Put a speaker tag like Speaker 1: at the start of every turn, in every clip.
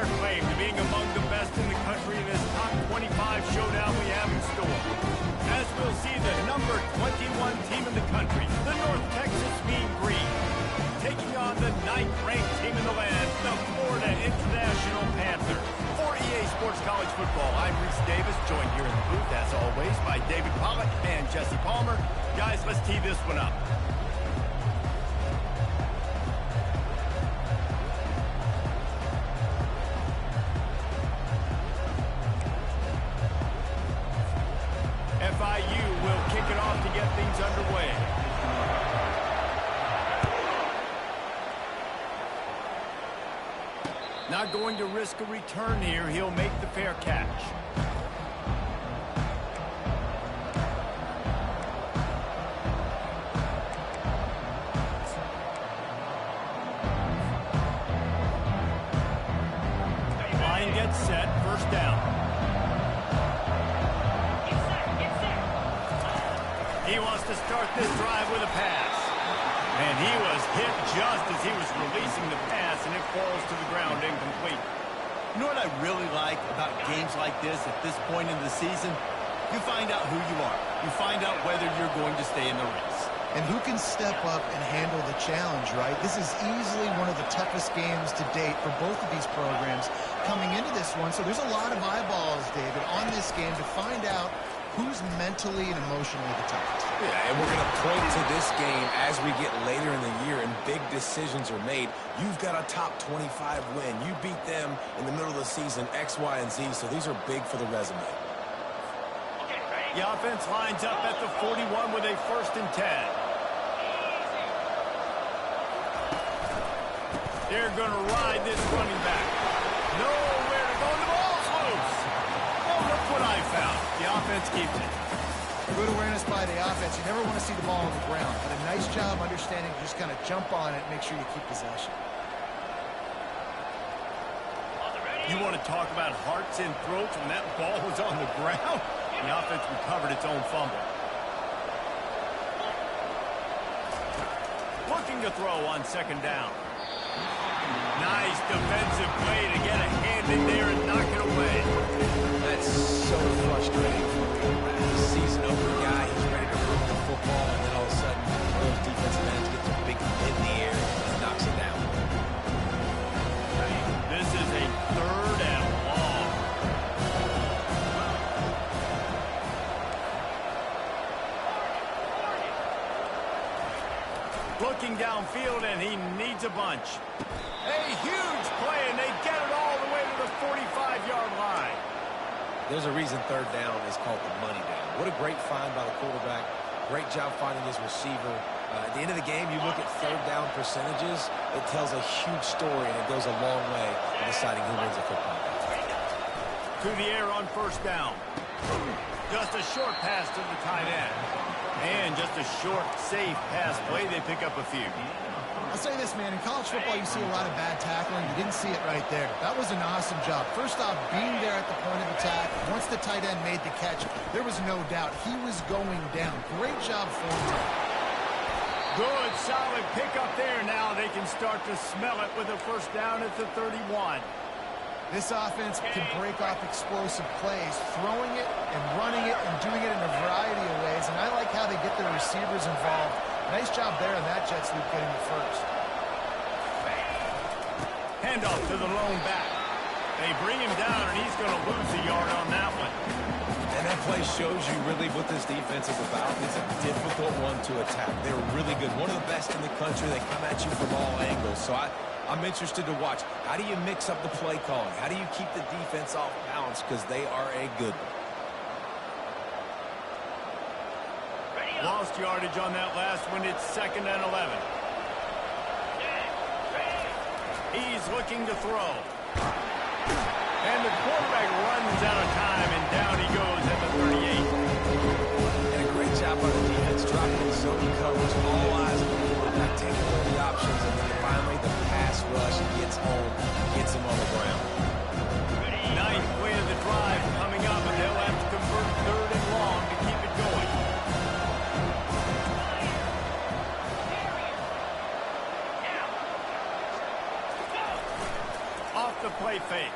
Speaker 1: their claim to being among the best in the country in this top 25 showdown we have in store. As we'll see the number 21 team in the country, the North Texas Mean Green, taking on the 9th-ranked team in the land, the Florida International Panthers. For EA Sports College Football, I'm Reese Davis, joined here in the booth, as always, by David Pollock and Jesse Palmer. Guys, let's tee this one up. FIU will kick it off to get things underway. Not going to risk a return here. He'll make the fair catch. Line gets set. First down. He wants to start this drive with a pass. And he was hit just as he was releasing the pass, and it falls to the ground incomplete.
Speaker 2: You know what I really like about games like this at this point in the season? You find out who you are. You find out whether you're going to stay in the race.
Speaker 3: And who can step up and handle the challenge, right? This is easily one of the toughest games to date for both of these programs coming into this one. So there's a lot of eyeballs, David, on this game to find out who's mentally and emotionally the toughest.
Speaker 4: Yeah, and we're going to point to this game as we get later in the year and big decisions are made. You've got a top 25 win. You beat them in the middle of the season, X, Y, and Z, so these are big for the resume.
Speaker 1: The offense lines up at the 41 with a 1st and 10. They're going to ride this running back. Nowhere to go. The ball's loose. Oh, look what I found. The offense keeps it.
Speaker 3: Good awareness by the offense. You never want to see the ball on the ground, but a nice job understanding to just kind of jump on it and make sure you keep possession.
Speaker 1: You want to talk about hearts and throats when that ball was on the ground? The offense recovered its own fumble. Looking to throw on 2nd down. Nice defensive play to get a hand in there and knock it away.
Speaker 4: That's so frustrating for a season-opener guy. He's ready to run the football, and then all of a sudden, those defensive ends get their big hit in the air and knocks it down.
Speaker 1: This is a 3rd and long. Looking downfield, and he needs a bunch. A huge play, and they get it all the way to the 45-yard line.
Speaker 4: There's a reason 3rd down is called the money down. What a great find by the quarterback. Great job finding his receiver. At the end of the game, you look at 3rd down percentages. It tells a huge story, and it goes a long way in deciding who wins a football game.
Speaker 1: To the air on 1st down. Just a short pass to the tight end. And just a short, safe pass play. They pick up a few.
Speaker 3: I'll say this, man. In college football, you see a lot of bad tackling. You didn't see it right there. That was an awesome job. First off, being there at the point of attack. Once the tight end made the catch, there was no doubt he was going down. Great job for him.
Speaker 1: Good, solid pickup there. Now they can start to smell it with a 1st down at the 31.
Speaker 3: This offense can break off explosive plays, throwing it and running it and doing it in a variety of ways. And I like how they get their receivers involved. Nice job there on that jet sweep getting it first.
Speaker 1: Handoff to the lone back. They bring him down, and he's going to lose a yard on that one.
Speaker 4: And that play shows you really what this defense is about. It's a difficult one to attack. They're really good. One of the best in the country. They come at you from all angles. So I'm interested to watch. How do you mix up the play calling? How do you keep the defense off balance? Because they are a good one.
Speaker 1: Lost yardage on that last one. It's 2nd and 11. He's looking to throw. And the quarterback runs out of time, and down he goes at the 38.
Speaker 4: And a great job by the defense, dropping the zone coverage, all eyes on the quarterback, taking all the options, and then finally the pass rush gets home, gets him on the ground.
Speaker 1: 9th play of the drive coming up, and they'll have to convert 3rd and long to keep it going. Off the play fake.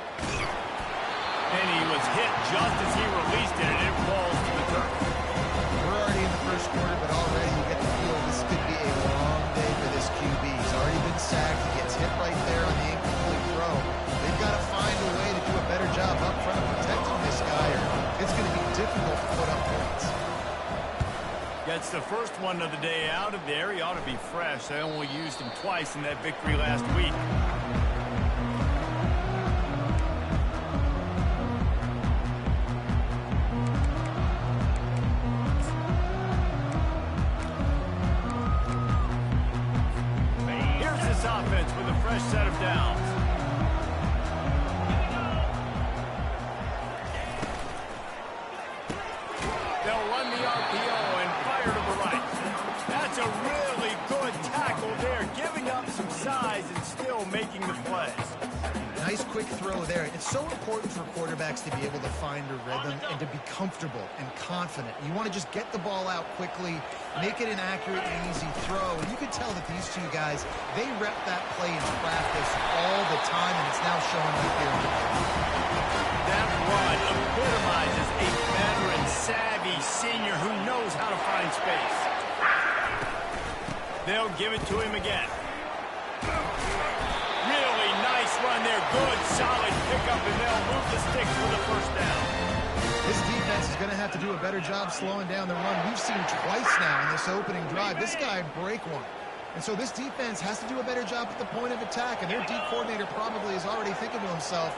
Speaker 1: And he was hit just as he released it, and it falls to the turf.
Speaker 3: We're already in the first quarter, but already you get the feel this could be a long day for this QB. He's already been sacked. He gets hit right there on the incomplete throw. They've got to find a way to do a better job up front of protecting this guy, or it's going to be difficult to put up points.
Speaker 1: Gets the first one of the day out of there. He ought to be fresh. They only used him twice in that victory last week. Offense with a fresh set of downs. They'll run the RPO and fire to the right. That's a really good tackle there, giving up some size and still making the plays.
Speaker 3: Nice quick throw there. It's so important for quarterbacks to be able to find a rhythm and to be comfortable and confident. You want to just get the ball out quickly, make it an accurate and easy throw. And you can tell that these two guys, they rep that play in practice all the time, and it's now showing right here.
Speaker 1: That run epitomizes a veteran, savvy senior who knows how to find space. They'll give it to him again. Really nice run there. Good, solid pickup, and they'll move the sticks for the first down.
Speaker 3: This defense is going to have to do a better job slowing down the run. We've seen twice now in this opening drive. This guy break one. And so this defense has to do a better job at the point of attack, and their D coordinator probably is already thinking to himself,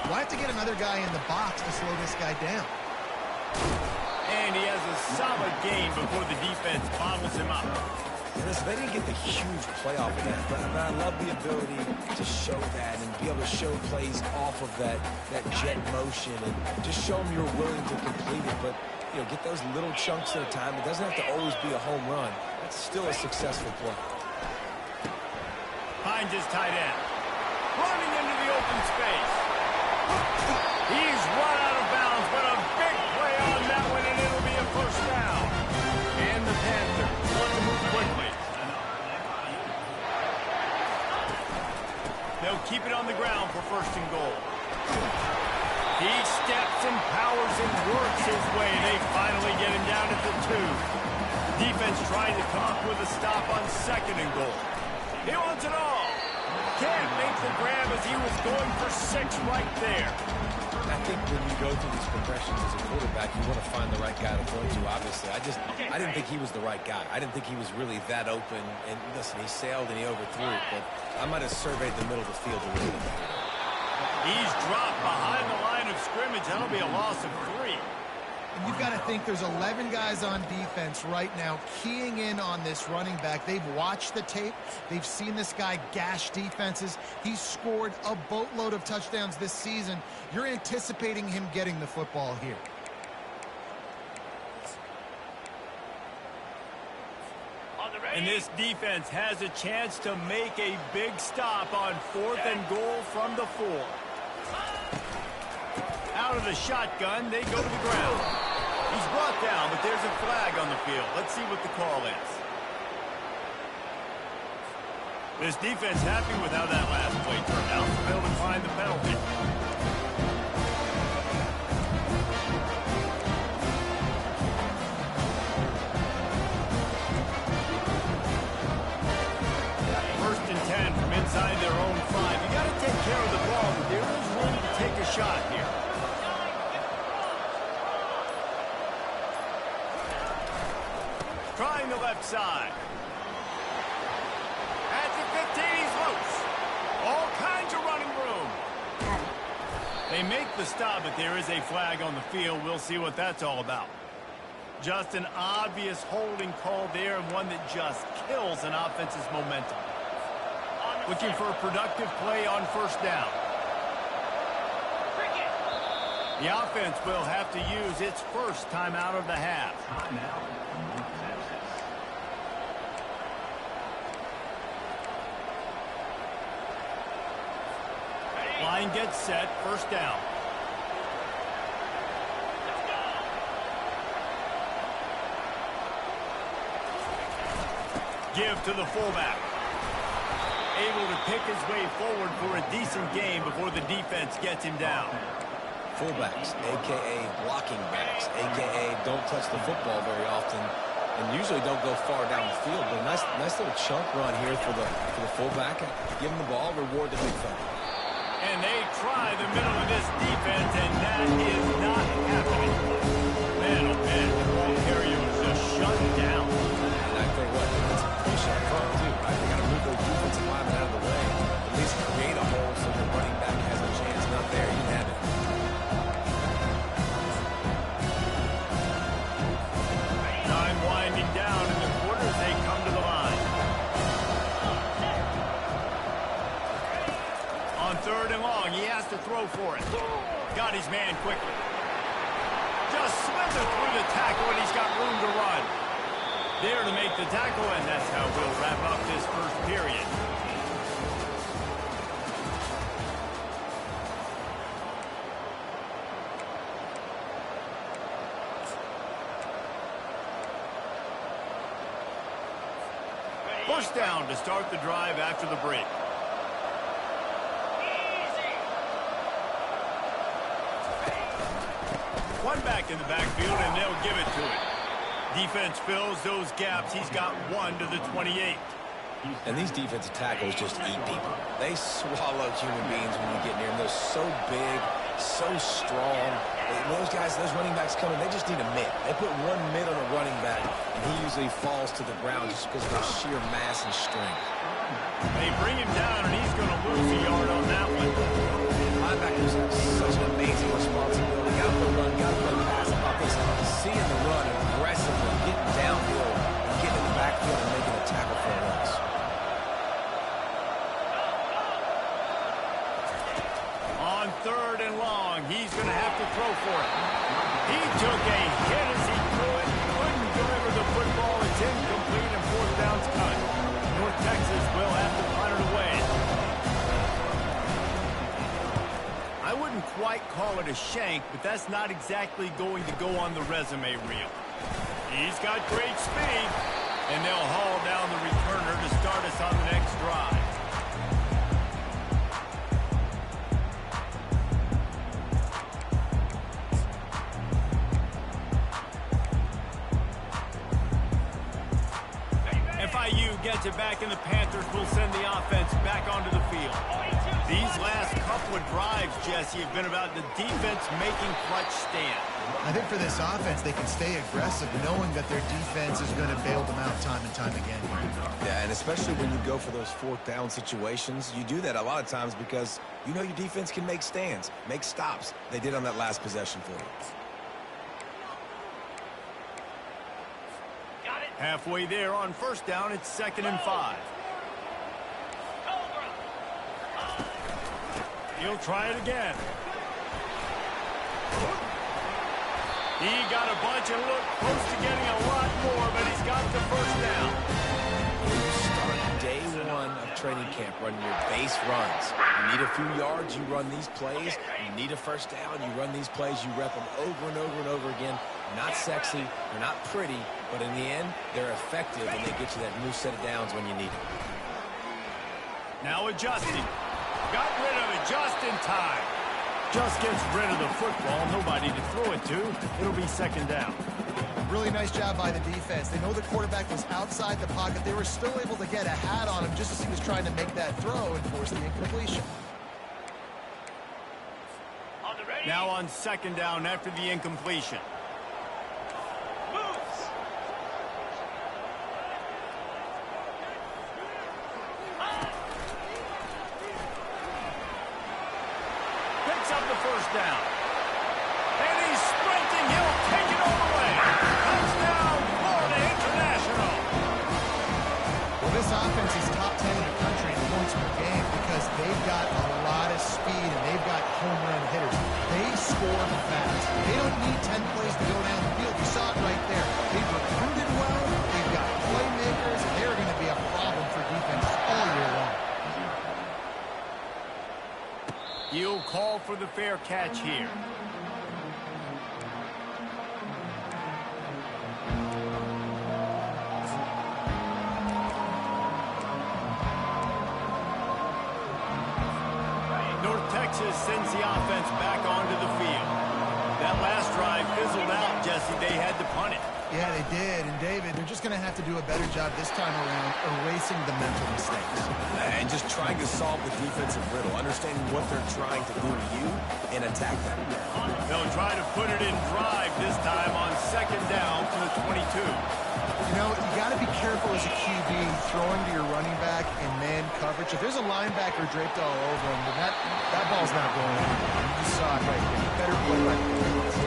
Speaker 3: well, I have to get another guy in the box to slow this guy down.
Speaker 1: And he has a solid game before the defense bottles him up.
Speaker 4: Listen, they didn't get the huge play off of that, but I love the ability to show that and be able to show plays off of that jet motion and just show them you're willing to complete it. But, you know, get those little chunks at a time. It doesn't have to always be a home run. It's still a successful play.
Speaker 1: Finds his tight end. Running into the open space. He's run out of bounds, but a big play on that one, and it'll be a first down. And the Panthers want to move quickly. They'll keep it on the ground for first and goal. He steps and powers and works his way. They finally get him down at the 2. Defense trying to come up with a stop on second and goal. He wants it all. Can't make the grab as he was going for 6 right there.
Speaker 4: I think when you go through these progressions as a quarterback, you want to find the right guy to throw to, obviously. I didn't think he was the right guy. I didn't think he was really that open. And listen, he sailed and he overthrew it, but I might have surveyed the middle of the field a little bit.
Speaker 1: He's dropped behind the line of scrimmage. That'll be a loss of 3.
Speaker 3: And you've got to think there's 11 guys on defense right now keying in on this running back. They've watched the tape. They've seen this guy gash defenses. He's scored a boatload of touchdowns this season. You're anticipating him getting the football here.
Speaker 1: And this defense has a chance to make a big stop on 4th and goal from the 4. Out of the shotgun, they go to the ground. He's brought down, but there's a flag on the field. Let's see what the call is. This defense happy with how that last play turned out. They'll decline the penalty. First and 10 from inside their own 5. You got to take care of the ball, but there is room to take a shot here. Trying the left side. At the 15, he's loose. All kinds of running room. They make the stop, but there is a flag on the field. We'll see what that's all about. Just an obvious holding call there, and one that just kills an offense's momentum. Looking for a productive play on first down. The offense will have to use its first timeout of the half. Line gets set, first down. Give to the fullback. able to pick his way forward for a decent game before the defense gets him down.
Speaker 4: Fullbacks, a.k.a. blocking backs, a.k.a. don't touch the football very often and usually don't go far down the field. But a nice little chunk run here for the fullback. Give him the ball, reward the big fella.
Speaker 1: And they try the middle of this defense, and that is not happening. Man, oh man, the ball carrier was just shut down.
Speaker 4: And I tell you what, that's a push up front, too. Right? They got to move those defensive linemen out of the way. At least create a hole so the running back has a chance. Not there, you have it.
Speaker 1: Time winding down in the quarters, they come to the line. On 3rd and long, he has to throw for it. Got his man quickly. Just slithered through the tackle, and he's got room to run. There to make the tackle, and that's how we'll wrap up this first period. First down to start the drive after the break. One back in the backfield, and they'll give it to him. Defense fills those gaps. He's got 1 to the 28.
Speaker 4: And these defensive tackles just eat people. They swallow human beings when you get near them. They're so big, so strong. When those guys, those running backs come in, they just need a mid. They put one mid on a running back, and he usually falls to the ground just because of their sheer mass and strength.
Speaker 1: They bring him down, and he's going to lose a yard on that one.
Speaker 4: Linebackers have such an amazing responsibility. Got to run, got to play pass. About this, seeing the run aggressively, getting downhill, and getting in the backfield and making a tackle for a loss.
Speaker 1: On 3rd and long, he's going to have to throw for it. He took a hit as he threw it. Couldn't deliver the football. It's incomplete, and 4th down's cut. North Texas will have to punt it away. I wouldn't quite call it a shank, but that's not exactly going to go on the resume reel. He's got great speed, and they'll haul down the returner to start us on the next drive. FIU gets it back, and the Panthers will send the offense back onto the field. These last couple of drives, Jesse, have been about the defense making clutch stand.
Speaker 3: I think for this offense, they can stay aggressive, knowing that their defense is going to bail them out time and time again.
Speaker 4: Yeah, and especially when you go for those 4th down situations, you do that a lot of times because you know your defense can make stands, make stops. They did on that last possession for you.
Speaker 1: Halfway there on 1st down, it's 2nd and 5. He'll try it again. He got a bunch and looked close to getting a lot more, but he's got the 1st down.
Speaker 4: You start day 1 of training camp running your base runs. You need a few yards, you run these plays. You need a 1st down, you run these plays. You rep them over and over and over again. Not sexy, they're not pretty, but in the end, they're effective, and they get you that new set of downs when you need it.
Speaker 1: Now adjusting. Got rid of it just in time. Just gets rid of the football. Nobody to throw it to. It'll be 2nd down.
Speaker 3: Really nice job by the defense. They know the quarterback was outside the pocket. They were still able to get a hat on him just as he was trying to make that throw and force the incompletion.
Speaker 1: Now on 2nd down after the incompletion. Picks up the 1st down. And he's sprinting. He'll take it all the way. Touchdown, Florida International.
Speaker 3: Well, this offense is top 10 in the country in points per game because they've got a lot of speed and they've got home run hitters. They score fast. They don't need 10 plays to go down the field. You saw it right there. They've recruited well. They've got playmakers. And they're going to be a problem for defenses all year long.
Speaker 1: He'll call for the fair catch here. sends the offense back onto the field. That last drive fizzled out, Jesse. They had to punt it.
Speaker 3: Yeah, they did. And, David, they're just going to have to do a better job this time around erasing the mental mistakes.
Speaker 4: And just trying to solve the defensive riddle, understanding what they're trying to do to you and attack that.
Speaker 1: They'll try to put it in drive this time on second down from the 22.
Speaker 3: You know, you got to be careful as a QB throwing to your running back in man coverage. If there's a linebacker draped all over him, then that ball's not going anywhere. You just saw it right there. You better play by the defense.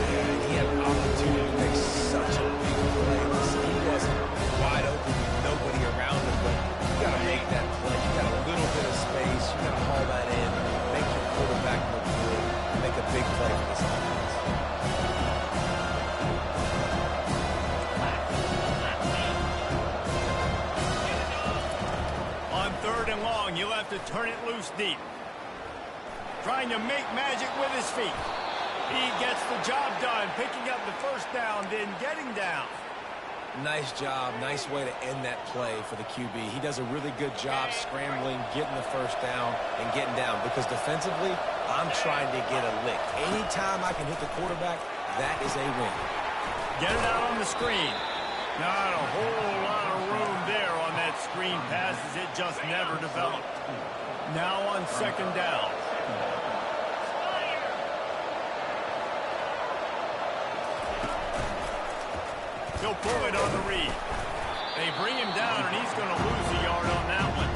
Speaker 4: And he had an opportunity to make such a big play. He wasn't wide open with nobody around him, but you got to make that play. You got a little bit of space. You got to haul that in, make your quarterback look good, make a big play for this offense.
Speaker 1: Third and long, you'll have to turn it loose deep. Trying to make magic with his feet. He gets the job done, picking up the first down, then getting down.
Speaker 4: Nice job. Nice way to end that play for the QB. He does a really good job scrambling, getting the first down, and getting down. Because defensively, I'm trying to get a lick. Anytime I can hit the quarterback, that is a win.
Speaker 1: Get it out on the screen. Not a whole lot of room there on that screen pass as it just never developed. Now on second down. He'll pull it on the read. They bring him down, and he's going to lose a yard on that one.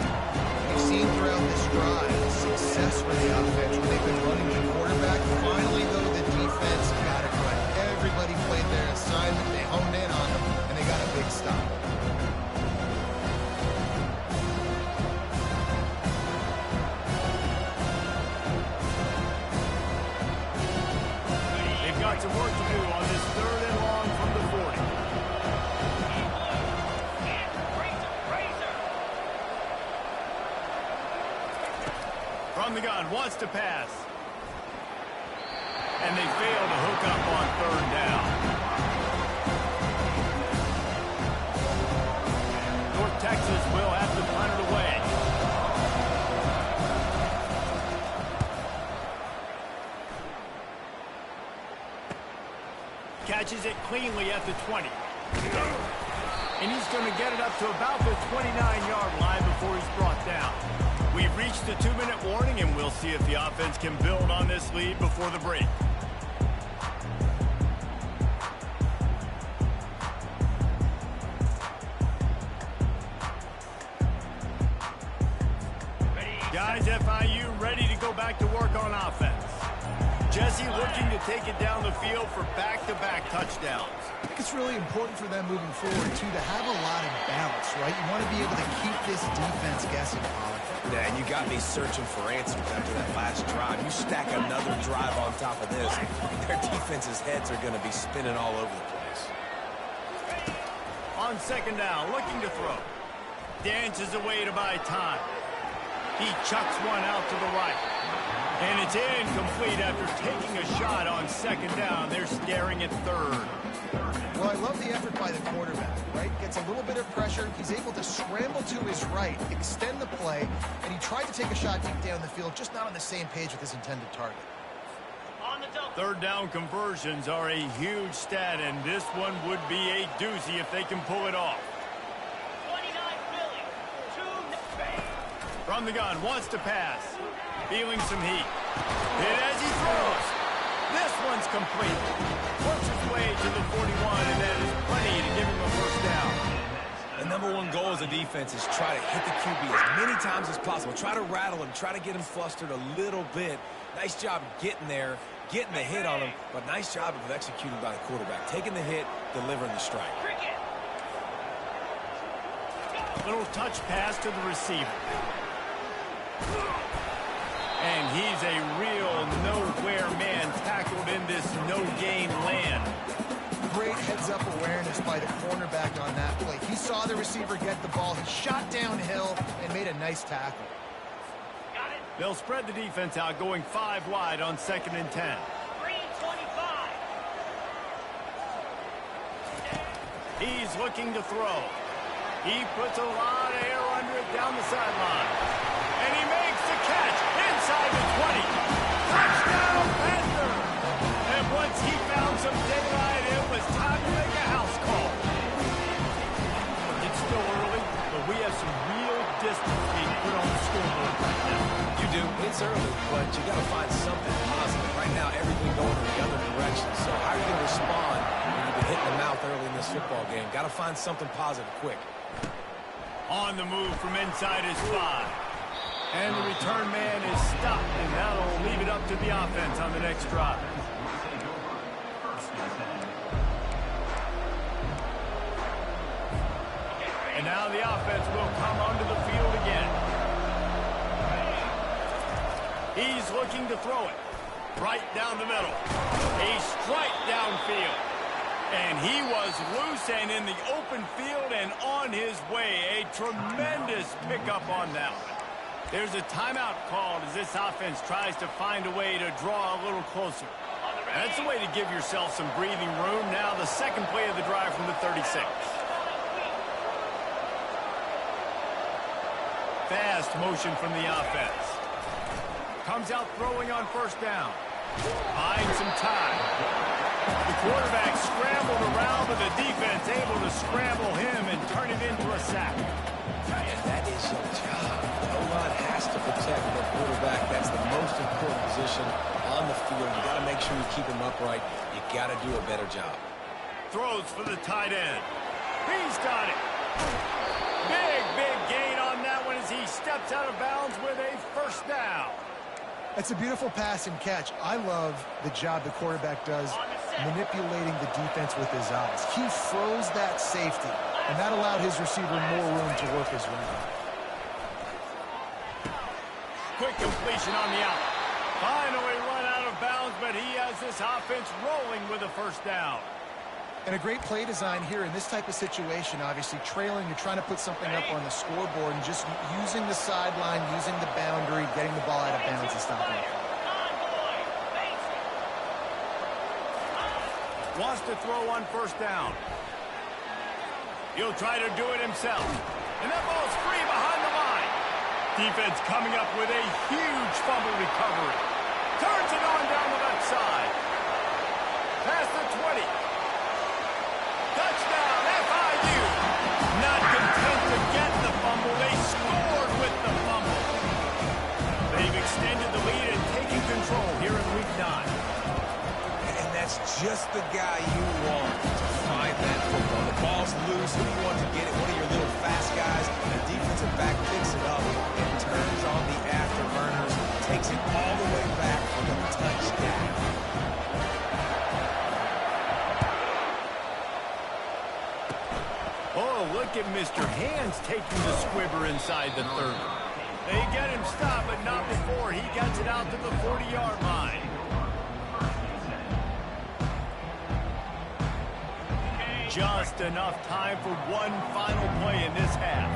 Speaker 3: We've seen throughout this drive success for the offense when they've been running the quarterback. Finally, though, the defense got it right. Everybody played their assignment. They honed in on them, and they got a big stop.
Speaker 1: They've got some work to do on this third and long from the 40. From the gun, wants to pass. And they fail to hook up on third down. North Texas will have to punt it away. Catches it cleanly at the 20. And he's going to get it up to about the 29-yard line before he's brought down. We've reached the 2-minute warning, and we'll see if the offense can build on this lead before the break. Guys, FIU ready to go back to work on offense. Jesse looking to take it down the field for back-to-back touchdowns.
Speaker 3: I think it's really important for them moving forward, too, to have a lot of balance, right? You want to be able to keep this defense guessing, Pollock.
Speaker 4: Yeah, and you got me searching for answers after that last drive. You stack another drive on top of this, their defense's heads are going to be spinning all over the place.
Speaker 1: On second down, looking to throw. Dances away to buy time. He chucks one out to the right. And it's incomplete after taking a shot on second down. They're staring at third.
Speaker 3: Well, I love the effort by the quarterback, right? Gets a little bit of pressure. He's able to scramble to his right, extend the play, and he tried to take a shot deep down the field, just not on the same page with his intended target.
Speaker 1: Third down conversions are a huge stat, and this one would be a doozy if they can pull it off. From the gun, wants to pass. Feeling some heat. Hit as he throws. This one's complete. Works his way to the 41, and that is plenty to give him a first down.
Speaker 4: The number one goal as a defense is try to hit the QB as many times as possible. Try to rattle him. Try to get him flustered a little bit. Nice job getting there, getting the hit on him, but nice job of executing by the quarterback. Taking the hit, delivering the strike.
Speaker 1: Little touch pass to the receiver. And he's a real nowhere man tackled in this no-gain land.
Speaker 3: Great heads-up awareness by the cornerback on that play. He saw the receiver get the ball. He shot downhill and made a nice tackle.
Speaker 1: They'll spread the defense out, going 5 wide on 2nd and 10.
Speaker 5: 3:25.
Speaker 1: He's looking to throw. He puts a lot of air under it down the sideline. And he makes the catch inside inside the 20. Touchdown, Panther! And once he found some daylight, it was time to make a house call. It's still early, but we have some real distance being put on the scoreboard right now.
Speaker 4: You do. It's early, but you got to find something positive. Right now, everything going in the other direction. So how are you going to respond when you've been hit in the mouth early in this football game? Got to find something positive quick.
Speaker 1: On the move from inside his 5. And the return man is stopped, and that'll leave it up to the offense on the next drive. And now the offense will come onto the field again. He's looking to throw it right down the middle. A strike downfield. And he was loose and in the open field and on his way. A tremendous pickup on that one. There's a timeout called as this offense tries to find a way to draw a little closer. That's the way to give yourself some breathing room. Now the second play of the drive from the 36. Fast motion from the offense. Comes out throwing on first down. Finds some time. The quarterback scrambled around, but the defense able to scramble him and turn it into a sack.
Speaker 4: And that is your job. The O-line has to protect the quarterback. That's the most important position on the field. You got to make sure you keep him upright. You got to do a better job.
Speaker 1: Throws for the tight end. He's got it. Big gain on that one as he steps out of bounds with a first down.
Speaker 3: That's a beautiful pass and catch. I love the job the quarterback does manipulating the defense with his eyes. He froze that safety, and that allowed his receiver more room to work his route.
Speaker 1: Quick completion on the out. Finally run out of bounds, but he has this offense rolling with a first down.
Speaker 3: And a great play design here in this type of situation. Obviously trailing, you're trying to put something up on the scoreboard and just using the sideline, using the boundary, getting the ball out of bounds and stopping it.
Speaker 1: Wants to throw on first down. He'll try to do it himself. And that ball's free behind the line. Defense coming up with a huge fumble recovery. Turns it on down the left side. Past the 20. Touchdown, FIU. Not content to get the fumble, they scored with the fumble. They've extended the lead and taken control here in Week 9.
Speaker 4: And that's just the guy you want to find that football. The ball's loose. Who do you want to get it? One of your little fast guys. The defensive back picks it up and turns on the afterburners. Takes it all the way back for the touchdown.
Speaker 1: Oh, look at Mr. Hands taking the squibber inside the 30. They get him stopped, but not before he gets it out to the 40-yard line. Just enough time for one final play in this half.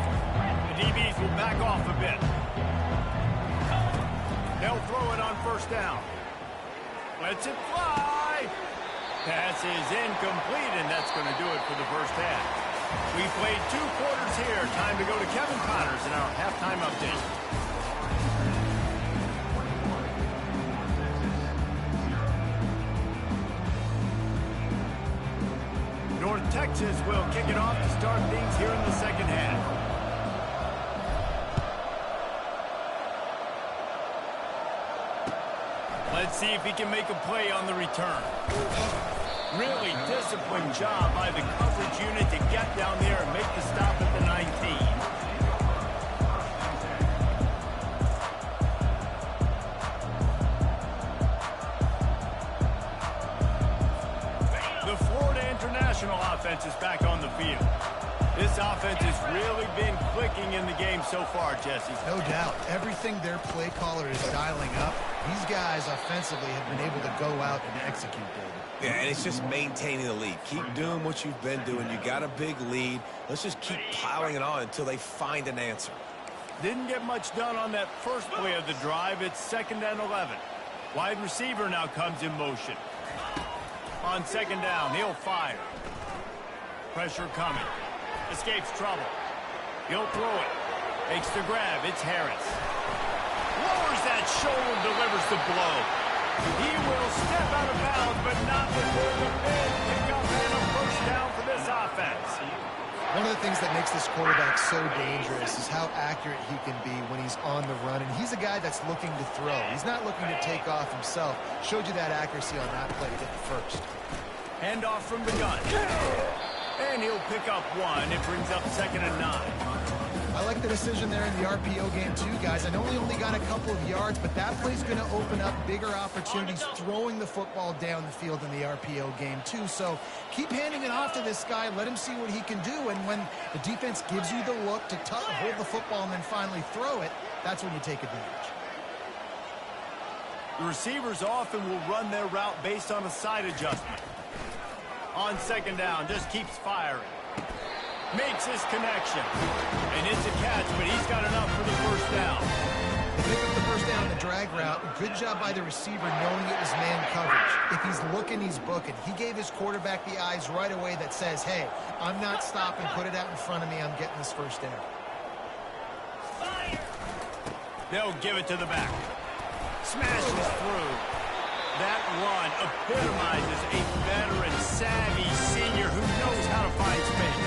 Speaker 1: The DBs will back off a bit. They'll throw it on first down. Lets it fly. Pass is incomplete, and that's going to do it for the first half. We played 2 quarters here. Time to go to Kevin Connors in our halftime update. North Texas will kick it off to start things here in the second half. Let's see if he can make a play on the return. Really disciplined job by the coverage unit to get down there and make the stop at the 19. The Florida International offense is back on the field. This offense has really been clicking in the game so far, Jesse.
Speaker 3: No doubt. Everything their play caller is dialing up, these guys offensively have been able to go out and execute, David.
Speaker 4: Yeah, and it's just maintaining the lead. Keep doing what you've been doing. You got a big lead. Let's just keep piling it on until they find an answer.
Speaker 1: Didn't get much done on that first play of the drive. It's 2nd and 11. Wide receiver now comes in motion. On 2nd down, he'll fire. Pressure coming. Escapes trouble. He'll throw it. Makes the grab. It's Harris. Lowers that shoulder, delivers the blow. He will step out of bounds, but not before the big pickup and a first down for this offense.
Speaker 3: One of the things that makes this quarterback so dangerous is how accurate he can be when he's on the run. And he's a guy that's looking to throw. He's not looking to take off himself. Showed you that accuracy on that play to get the first.
Speaker 1: Handoff from the gun. And he'll pick up one. It brings up 2nd and 9.
Speaker 3: I like the decision there in the RPO game too, guys. I know he only got a couple of yards, but that play's going to open up bigger opportunities throwing the football down the field in the RPO game too. So keep handing it off to this guy. Let him see what he can do. And when the defense gives you the look to hold the football and then finally throw it, that's when you take advantage.
Speaker 1: The receivers often will run their route based on a side adjustment. On 2nd down, just keeps firing. Makes his connection. And it's a catch, but he's got enough for the first down.
Speaker 3: They pick up the first down on the drag route. Good job by the receiver knowing it was man coverage. If he's looking, he's booking. He gave his quarterback the eyes right away that says, hey, I'm not stopping. Put it out in front of me. I'm getting this first down.
Speaker 1: They'll give it to the back. Smashes through. That run epitomizes a veteran, savvy senior who knows how to find space.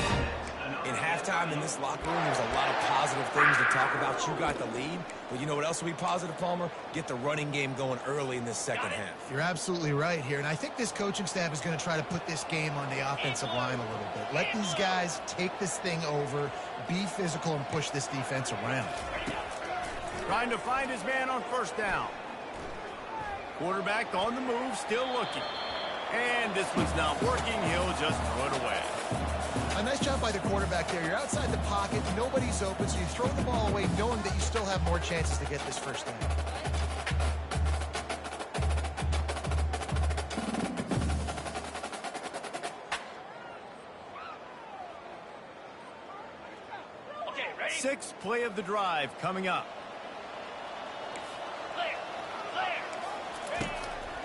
Speaker 4: In halftime in this locker room, there's a lot of positive things to talk about. You got the lead, but you know what else will be positive, Palmer? Get the running game going early in this second half.
Speaker 3: You're absolutely right here, and I think this coaching staff is going to try to put this game on the offensive line a little bit. Let these guys take this thing over, be physical, and push this defense around.
Speaker 1: Trying to find his man on first down. Quarterback on the move, still looking. And this one's not working. He'll just throw it away.
Speaker 3: A nice job by the quarterback there. You're outside the pocket. Nobody's open, so you throw the ball away knowing that you still have more chances to get this first down.
Speaker 1: Okay, ready? 6th play of the drive coming up.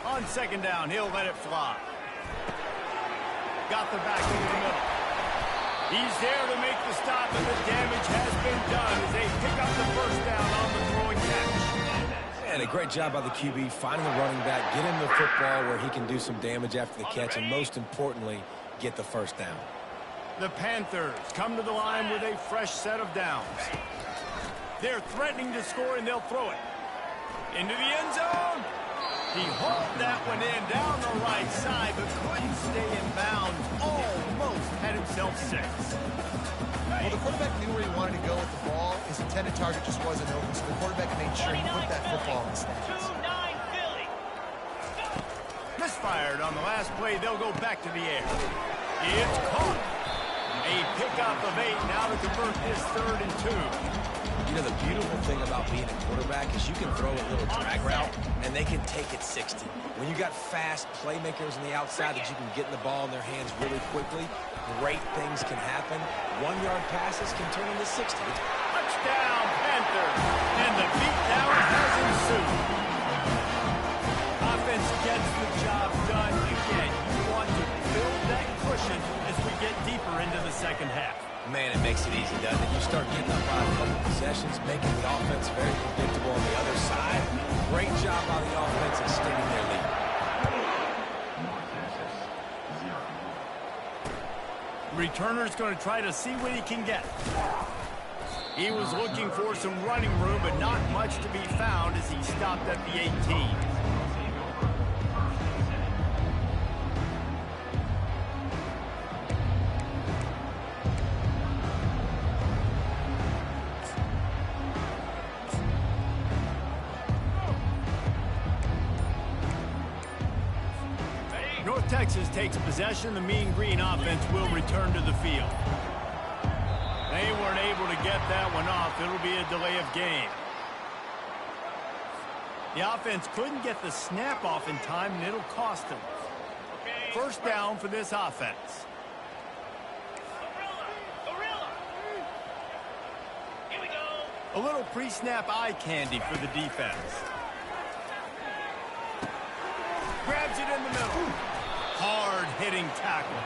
Speaker 1: On 2nd down, he'll let it fly. Got the back into the middle. He's there to make the stop, and the damage has been done as they pick up the first down on the throwing catch.
Speaker 4: And a great job by the QB finding the running back, get him the football where he can do some damage after the catch, and most importantly, get the first down.
Speaker 1: The Panthers come to the line with a fresh set of downs. They're threatening to score, and they'll throw it. Into the end zone. He hauled that one in down the right side, but couldn't stay in bounds. Almost had himself 6.
Speaker 3: Well, the quarterback knew where he wanted to go with the ball. His intended target just wasn't open, so the quarterback made sure he put that football in the stands.
Speaker 1: Misfired on the last play. They'll go back to the air. It's caught. A pickup of 8 now to convert this 3rd and 2.
Speaker 4: You know, the beautiful thing about being a quarterback is you can throw a little drag route, and they can take it 60. When you got fast playmakers on the outside that you can get the ball in their hands really quickly, great things can happen. 1-yard passes can turn into 60.
Speaker 1: Touchdown, Panthers! And the beatdown has ensued. Offense gets the job done. Again, you want to build that cushion as we get deeper into the second half.
Speaker 4: Man, it makes it easy, doesn't it? You start getting up by a couple possessions, making the offense very predictable on the other side. Great job by the offense extending their lead.
Speaker 1: Returner's going to try to see what he can get. He was looking for some running room, but not much to be found as he stopped at the 18. North Texas takes possession. The Mean Green offense will return to the field. They weren't able to get that one off. It'll be a delay of game. The offense couldn't get the snap off in time, and it'll cost them. First down for this offense. Here we go. A little pre-snap eye candy for the defense. Grabs it in the middle.
Speaker 2: Hard-hitting tackle.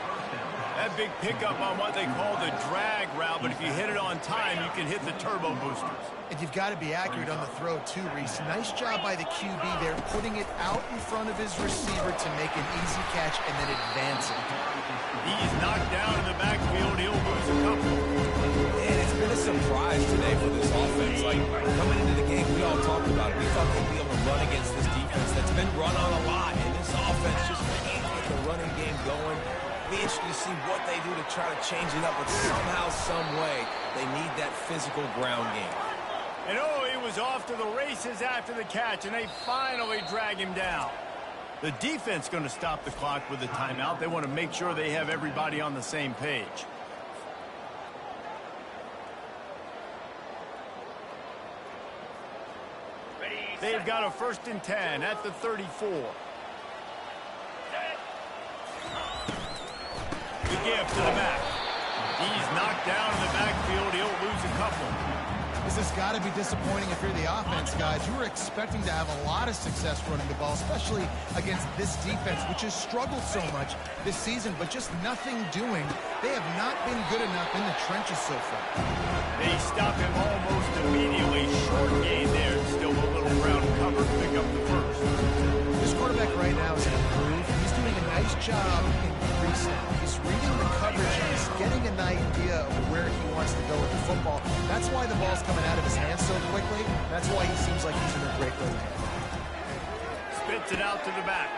Speaker 2: That big pickup on what they call the drag route, but if you hit it on time, you can hit the turbo boosters.
Speaker 3: And you've got to be accurate on the throw, too, Reese. Nice job by the QB there, putting it out in front of his receiver to make an easy catch and then advance it.
Speaker 2: He's knocked down in the backfield. He'll lose a couple.
Speaker 4: And it's been a surprise today for this offense. Like, coming into the game, we all talked about it. We thought they'd be able to run against this defense that's been run on a lot, and this offense just can't get the running game going. Be interested to see what they do to try to change it up, but somehow, some way, they need that physical ground game.
Speaker 2: And oh, he was off to the races after the catch, and they finally drag him down. The defense going to stop the clock with a timeout. They want to make sure they have everybody on the same page. They've got a 1st and 10 at the 34. The give to the back. He's knocked down in the backfield. He'll lose a couple.
Speaker 3: This has got to be disappointing if you're the offense, guys. You were expecting to have a lot of success running the ball, especially against this defense, which has struggled so much this season, but just nothing doing. They have not been good enough in the trenches so far.
Speaker 2: They stop him almost immediately. Short gain there. Still a little ground cover. Pick up the first.
Speaker 3: This quarterback right now is improved. He's doing a nice job in pre-snap. He's reading the coverage. He's getting an idea of where he wants to go with the football. That's why the ball's coming out of his hands so quickly. That's why he seems like he's in a great rhythm.
Speaker 2: Spits it out to the back.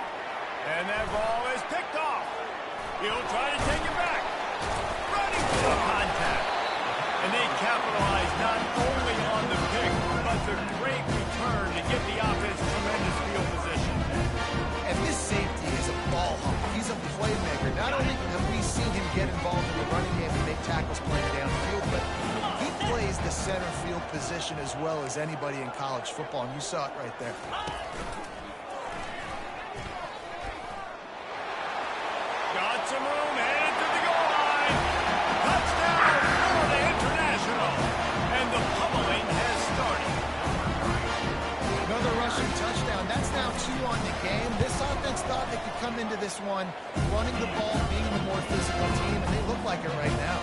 Speaker 2: And that ball is picked off. He'll try to take it back. Running for the contact. And they capitalize not only on the pick, but the great return to give the offense tremendous field position.
Speaker 3: And this safety is a ball hawk. He's a playmaker. Not only have we seen him get involved in the running game and make tackles playing downfield, but he plays the center field position as well as anybody in college football, and you saw it right there.
Speaker 2: Got some room, headed to the goal line. Touchdown, Florida International. And the pummeling has started.
Speaker 3: Another rushing touchdown. That's now 2 on the game. This offense thought they could come into this one running the ball, being the more physical team, and they look like it right now.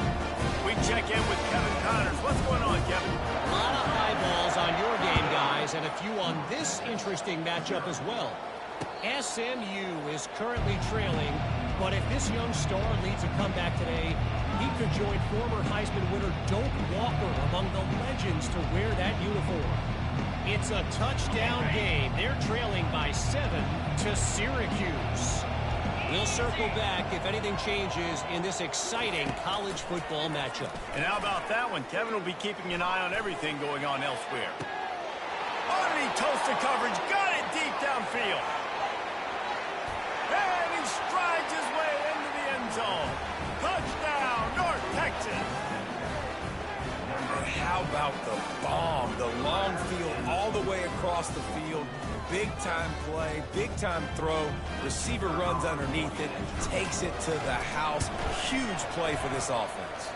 Speaker 2: We check in with Kevin Connors. What's going on, Kevin?
Speaker 6: A lot of eyeballs on your game, guys, and a few on this interesting matchup as well. SMU is currently trailing, but if this young star leads a comeback today, he could join former Heisman winner Doak Walker among the legends to wear that uniform. It's a touchdown game. They're trailing by 7 to Syracuse. We'll circle back if anything changes in this exciting college football matchup.
Speaker 2: And how about that one? Kevin will be keeping an eye on everything going on elsewhere. Underneath toasted coverage, got it deep downfield. And he strides his way into the end zone. Touchdown, North Texas.
Speaker 4: And how about the bomb? The long field all the way across the field. Big-time play, big-time throw. Receiver runs underneath it, takes it to the house. Huge play for this offense.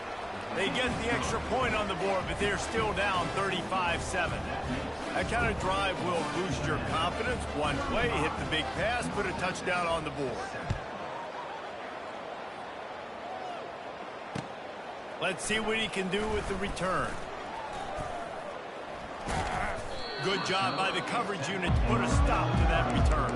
Speaker 2: They get the extra point on the board, but they're still down 35-7. That kind of drive will boost your confidence. One play, hit the big pass, put a touchdown on the board. Let's see what he can do with the return. Good job by the coverage unit to put a stop to that return.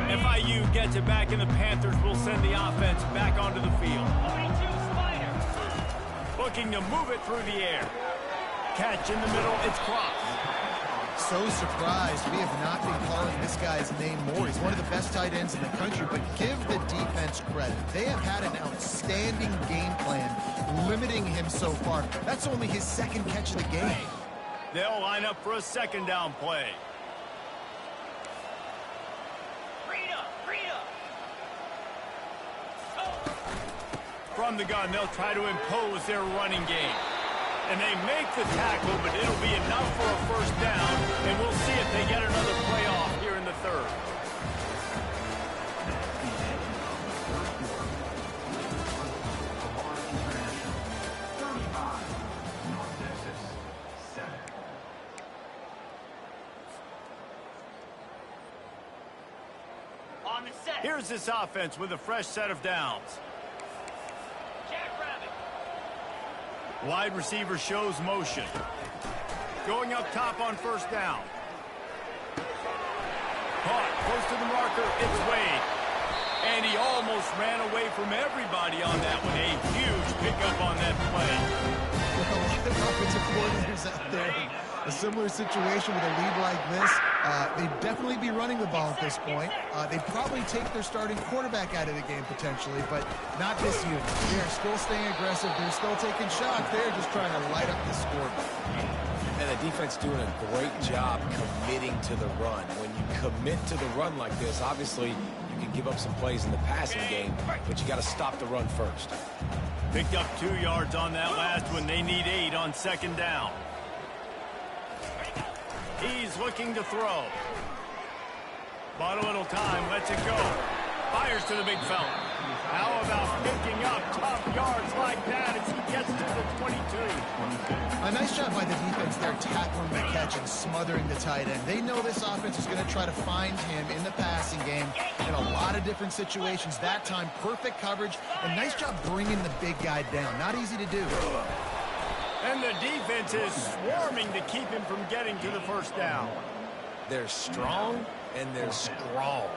Speaker 2: FIU gets it back, and the Panthers will send the offense back onto the field.
Speaker 5: 42 Spider.
Speaker 2: Looking to move it through the air. Catch in the middle, it's crossed.
Speaker 3: So surprised we have not been calling this guy's name more. He's one of the best tight ends in the country, but give the defense credit. They have had an outstanding game plan limiting him so far. That's only his 2nd catch of the game.
Speaker 2: They'll line up for a 2nd down play. From the gun, they'll try to impose their running game. And they make the tackle, but it'll be enough for a 1st down, and we'll see if they get another play off here in the 3rd.
Speaker 1: Here's this offense with a fresh set of downs. Wide receiver shows motion. Going up top on first down. Caught close to the marker. It's Wade. And he almost ran away from everybody on that one. A huge pickup on that play.
Speaker 3: With a lot of offensive coordinators out there, a similar situation with a lead like this, they'd definitely be running the ball at this point. They'd probably take their starting quarterback out of the game potentially, but not this unit. They're still staying aggressive. They're still taking shots. They're just trying to light up the scoreboard.
Speaker 4: And the defense doing a great job committing to the run. When you commit to the run like this, obviously you can give up some plays in the passing game, but you got to stop the run first.
Speaker 1: Picked up 2 yards on that last one. They need 8 on second down. He's looking to throw. Bought a little time, lets it go. Fires to the big fella. How about picking up tough yards like that as he gets to the 22?
Speaker 3: A nice job by the defense there, tackling the catch and smothering the tight end. They know this offense is going to try to find him in the passing game in a lot of different situations. That time, perfect coverage, and nice job bringing the big guy down. Not easy to do.
Speaker 1: And the defense is swarming to keep him from getting to the first down.
Speaker 4: They're strong and they're strong.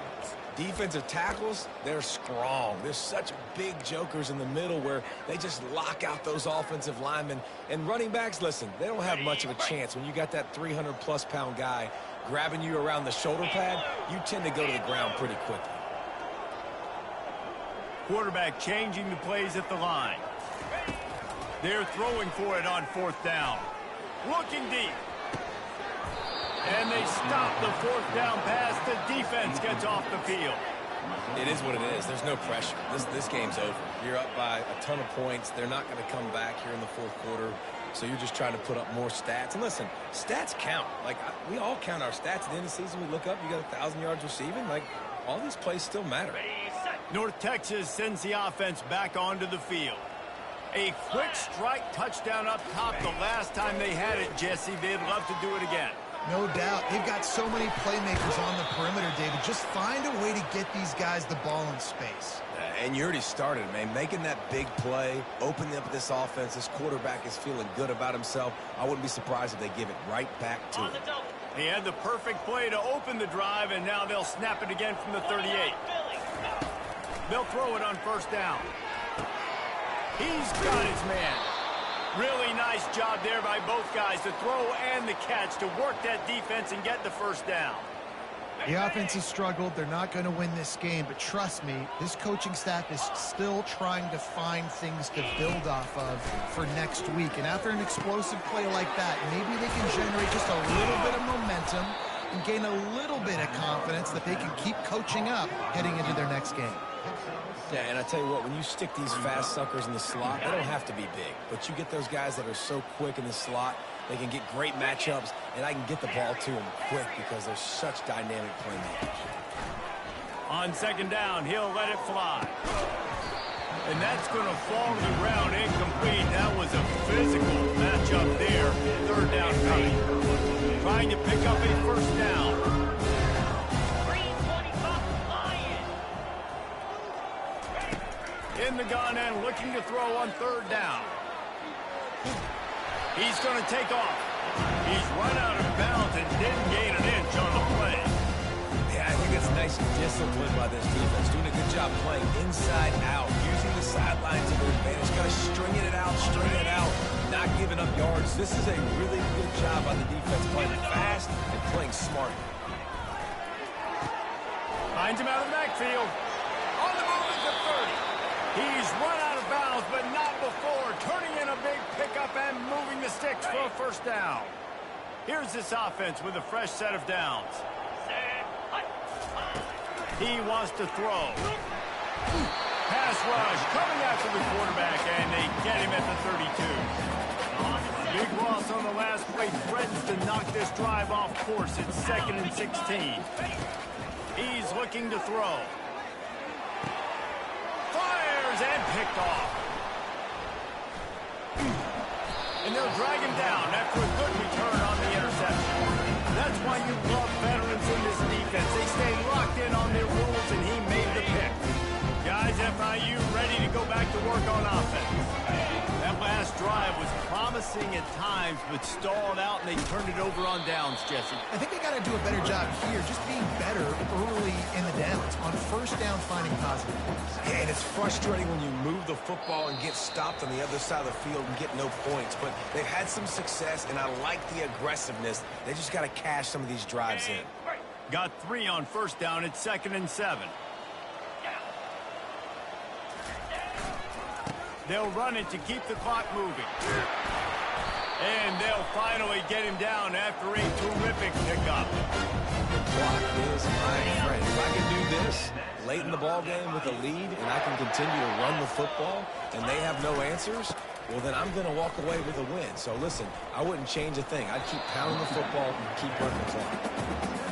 Speaker 4: Defensive tackles, they're strong. There's such big jokers in the middle where they just lock out those offensive linemen. And running backs, listen, they don't have much of a chance. When you got that 300-plus pound guy grabbing you around the shoulder pad, you tend to go to the ground pretty quickly.
Speaker 1: Quarterback changing the plays at the line. They're throwing for it on fourth down. Looking deep. And they stop the fourth down pass. The defense gets off the field.
Speaker 4: It is what it is. There's no pressure. This game's over. You're up by a ton of points. They're not going to come back here in the fourth quarter. So you're just trying to put up more stats. And listen, stats count. Like, we all count our stats. At the end of the season, we look up, you got 1,000 yards receiving. Like, all these plays still matter.
Speaker 1: North Texas sends the offense back onto the field. A quick strike touchdown up top the last time they had it, Jesse. They'd love to do it again.
Speaker 3: No doubt. They've got so many playmakers on the perimeter, David. Just find a way to get these guys the ball in space.
Speaker 4: And you already started, man. Making that big play, opening up this offense. This quarterback is feeling good about himself. I wouldn't be surprised if they give it right back to him.
Speaker 1: He had the perfect play to open the drive, and now they'll snap it again from the 38. They'll throw it on first down. He's got his man. Really nice job there by both guys to throw and the catch to work that defense and get the first down.
Speaker 3: The offense has struggled. They're not going to win this game, but trust me, this coaching staff is still trying to find things to build off of for next week. And after an explosive play like that, maybe they can generate just a little bit of momentum and gain a little bit of confidence that they can keep coaching up heading into their next game.
Speaker 4: Yeah, and I tell you what, when you stick these fast suckers in the slot, they don't have to be big. But you get those guys that are so quick in the slot, they can get great matchups, and I can get the ball to them quick because they're such dynamic playmakers.
Speaker 1: On second down, he'll let it fly. And that's going to fall to the ground incomplete. That was a physical matchup there. Third down coming. Trying to pick up a first down. In the gun and looking to throw on third down. He's going to take off. He's run out of bounds and didn't gain an inch on the play.
Speaker 4: Yeah, I think it's nice discipline by this defense. Doing a good job playing inside out, using the sidelines to their advantage, kind of stringing it out, not giving up yards. This is a really good job by the defense, playing fast and playing smart.
Speaker 1: Finds him out of the backfield. On the move at the 30. He's run out of bounds, but not before. Turning in a big pickup and moving the sticks for a first down. Here's this offense with a fresh set of downs. He wants to throw. Pass rush coming after the quarterback, and they get him at the 32. Big loss on the last play threatens to knock this drive off course. It's 2nd and 16. He's looking to throw. Fires and picked off. And they'll drag him down after a good return on the interception. That's why you love veterans in this defense. They stay locked in on their rules, and he made the go back to work on offense. That last drive was promising at times, but stalled out, and they turned it over on downs, Jesse.
Speaker 3: I think they got to do a better job here, just being better early in the downs, on first down finding positive plays.
Speaker 4: Yeah, and it's frustrating when you move the football and get stopped on the other side of the field and get no points. But they've had some success, and I like the aggressiveness. They just got to cash some of these drives in.
Speaker 1: Got 3 on first down at 2nd and 7. They'll run it to keep the clock moving. And they'll finally get him down after a terrific pickup.
Speaker 4: Clock is my friend. If I can do this late in the ball game with a lead and I can continue to run the football and they have no answers, well, then I'm going to walk away with a win. So, listen, I wouldn't change a thing. I'd keep pounding the football and keep running the clock.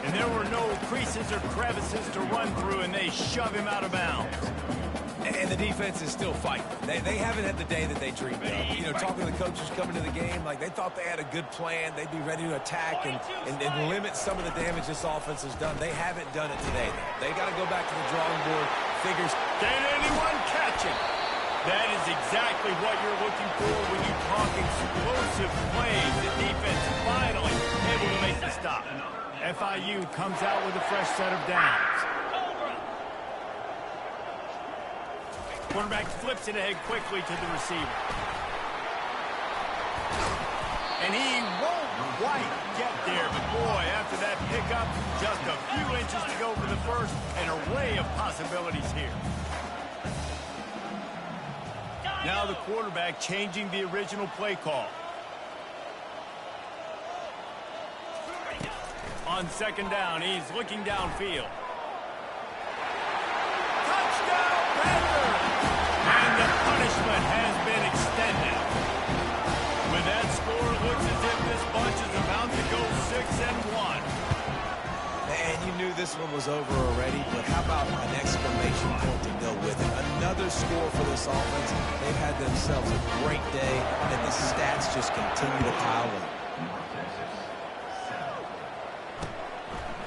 Speaker 1: And there were no creases or crevices to run through, and they shove him out of bounds.
Speaker 4: And the defense is still fighting. They haven't had the day that they dreamed of. You know, talking to the coaches coming to the game, like they thought they had a good plan. They'd be ready to attack and limit some of the damage this offense has done. They haven't done it today, though. They got to go back to the drawing board. Figures.
Speaker 1: Can anyone catch it? That is exactly what you're looking for when you talk explosive plays. The defense finally able to make the stop. FIU comes out with a fresh set of downs. Quarterback flips it ahead quickly to the receiver. And he won't quite get there, but boy, after that pickup, just a few inches to go for the first. An array of possibilities here. Now the quarterback changing the original play call. On 2nd down, he's looking downfield. Touchdown, Panther! And the punishment has been extended. With that score, it looks as if this bunch is about to go 6-1.
Speaker 4: And you knew this one was over already, but how about an exclamation point to go with it? Another score for this offense. They've had themselves a great day, and the stats just continue to pile up.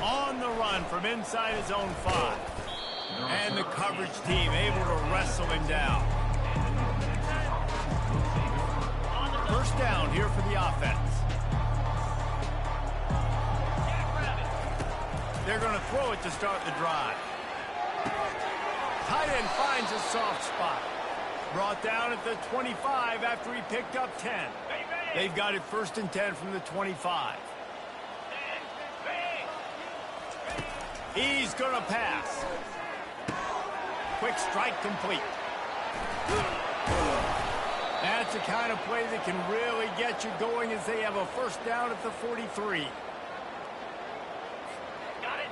Speaker 1: On the run from inside his own 5. And the coverage team able to wrestle him down. First down here for the offense. They're going to throw it to start the drive. Tight end finds a soft spot. Brought down at the 25 after he picked up 10. They've got it 1st and 10 from the 25. He's going to pass. Quick strike complete. That's the kind of play that can really get you going as they have a first down at the 43. Got it.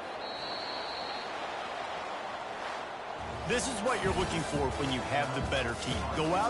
Speaker 1: This is what you're looking for when you have the better team. Go out